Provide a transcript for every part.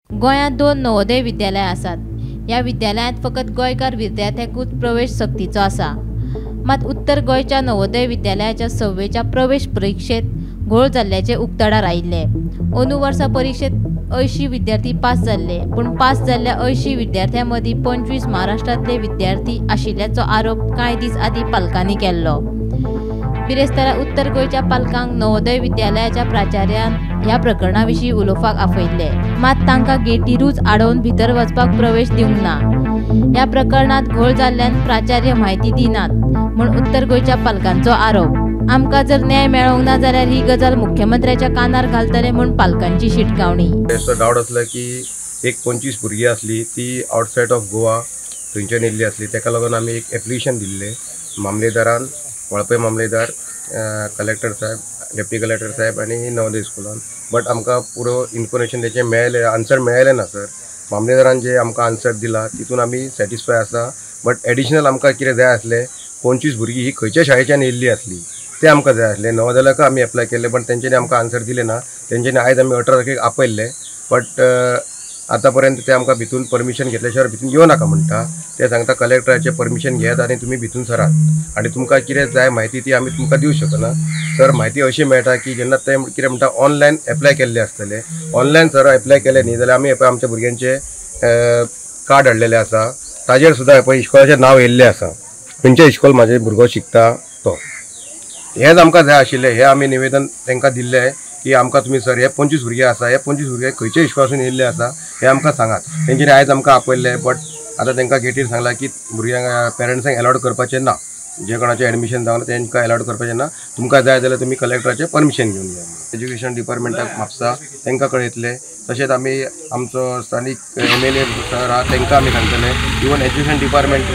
गोंयांत 2 नवोदय विद्यालय आसात। ह्या विद्यालयांत फकत गोंयकार विद्यार्थ्यांकूच प्रवेश सक्तीचो आसा। मात उत्तर गोंयच्या नवोदय विद्यालयाच्या 6वेच्या प्रवेश परीक्षेत घोळ जाल्ल्याचे उक्ताडार आयिल्ले। अंदू वर्सा परीक्षेत 80 विद्यार्थी पास जाल्ले, पूण पास जाल्ल्या 80 विद्यार्थ्यां मदीं 25 महाराष्ट्रांतले विद्यार्थी आशिल्ल्याचो आरोप कांय दीस आदीं पालकांनी केल्लो। बिरेस्तारा उत्तर गोंयच्या पालकांक नवोदय विद्यालयाच्या प्राचार्यान ह्या प्रकरणा विशीं उलोवपाक आपयले, मात तांकां गेटीरूच आडोवन भितर वचपाक प्रवेश दिवंक ना। ह्या प्रकरणात घोळ जाल्ल्यान प्राचार्य म्हायती दिनात म्हूण उत्तर गोंयच्या पालकांचो आरोप। आमकां जर न्याय मेळोंक ना जाल्यार ही गजाल मुख्यमंत्र्याच्या कानार घालतले म्हूण पालकांची शिटकावणी। असो डावट आसलो की एक 25 भुरगीं आसली ती आउटसायड ऑफ गोवा थंयच्यान येयल्ली आसली, तेका लागून आमी एक एप्लिकेशन दिल्लें मामलेदारान, वळपय मामलेदार, कलेक्टर साहेब, डेप्टी कलेक्टर साहेब आनी नवोदय स्कुलान। बट आमकां पुरो इन्फॉर्मेशन तेचें मेळ्ळें, आन्सर मेळ्ळें ना सर। मामलेदारान जे आमकां आन्सर दिला तितून आमी सॅटिस्फाय आसा, बट एडिशनल आमकां कितें जाय आसलें, 25 भुरगीं ही खंयच्या शाळेच्यान येयल्ली आसली ते आमकां जाय आसलें। नवोदयाक आमी एप्लाय केलें, बट तेंच्यांनी आमकां आन्सर दिलें ना। तेंच्यांनी आयज आमी 18 तारखेक आपयल्लें, बट आतां पर्यंत ते आमकां भितून परमिशन घेतल्या शिवाय भितून येवं नाका म्हणटा। ते सांगता कलेक्टराचें परमिशन घेयात आनी तुमी भितून सरात आनी तुमकां कितें जाय म्हायती ती आमी तुमकां दिवंक शकना। सर म्हायती अशी मेळटा की जेन्ना ते कितें म्हणटा ऑनलायन एप्लाय केल्ले आसतले, ऑनलायन सर एप्लाय केले न्ही जाल्यार आमी आमच्या भुरग्यांचे कार्ड हाडलेले आसा, ताजेर सुद्दां पळय इस्कॉलाचें नांव येयल्लें आसा, खंयच्या इस्कॉल म्हाजो भुरगो शिकता तो। हेच आमकां जाय आशिल्लें, हें आमी निवेदन तांकां दिल्लें की आमकां तुमी सर हे 25 भुरगे आसा, हे 25 भुरगे खंयच्या इस्कॉलासून येयल्ले आसा हे आमकां सांगात। तेंच्यांनी आयज आमकां आपयल्लें, बट आतां तांकां गेटीर सांगलां की भुरग्यांक पेरंट्सांक एलावड करपाचें ना, जे कोणाचें एडमिशन जावना तांकां एलावड करपाचें ना। तुमकां जाय जाल्यार तुमी कलेक्टराचें परमिशन घेवन या। एज्युकेशन डिपार्टमेंटाक म्हापसा तांकां कळयतले, तशेंच आमी आमचो स्थानीक MLA सर आहा तांकां आमी सांगतले, इवन एज्युकेशन डिपार्टमेंट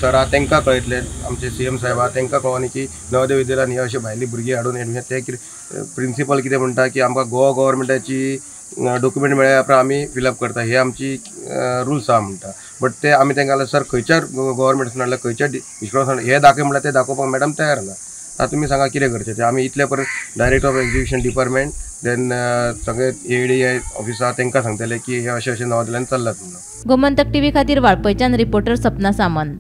सर आहा तांकां कळयतले, आमचे CM साहेब आहा तांकां कळोनी की नवोदय विद्यालयान ही अशी भायली भुरगीं हाडून एडमिशन, ते कितें प्रिंसिपल कितें म्हणटा की आमकां गोवा गव्हर्मेंटाची डॉक्युमेंट मेळ्ळ्या उपरांत आमी फिलअप करता, हे आमची रुल्स आहा म्हणटा। बट ते आमी तांकां सर खंयच्या गव्हर्मेंटासून हाडल्या, खंयच्या इस्कॉलासून हे दाखय म्हणल्यार ते दाखोवपाक मॅडम तयार ना। आतां तुमी सांगा कितें करचें ते। आमी इतले पर्यंत director of education department, then सगळे ADI ऑफिसार तांकां सांगतले की हे अशें नवोदयान चल्लात म्हणून। गोमंतक TV खातीर वाळपयच्यान रिपोर्टर सपना सामंत।